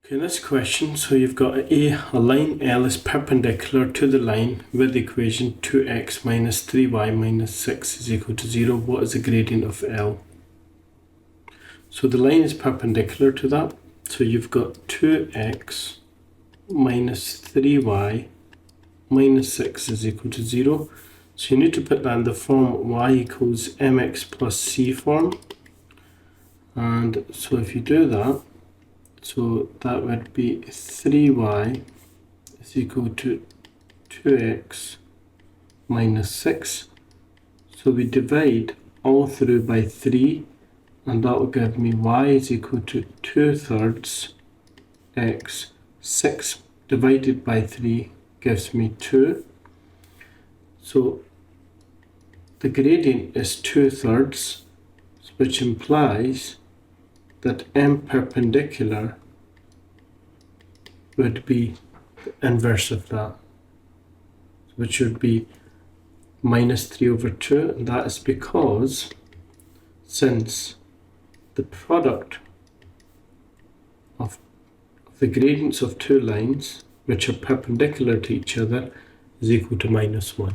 Okay, this question, so you've got a line L is perpendicular to the line with the equation 2x minus 3y minus 6 is equal to 0. What is the gradient of L? So the line is perpendicular to that. So you've got 2x minus 3y minus 6 is equal to 0. So you need to put that in the form y equals mx plus c form. And so if you do that, so that would be 3y is equal to 2x minus 6. So we divide all through by 3, and that will give me y is equal to 2/3 x. 6 divided by 3 gives me 2. So the gradient is 2/3, which implies that m perpendicular would be the inverse of that, which would be minus 3/2, and that is because since the product of the gradients of two lines which are perpendicular to each other is equal to -1.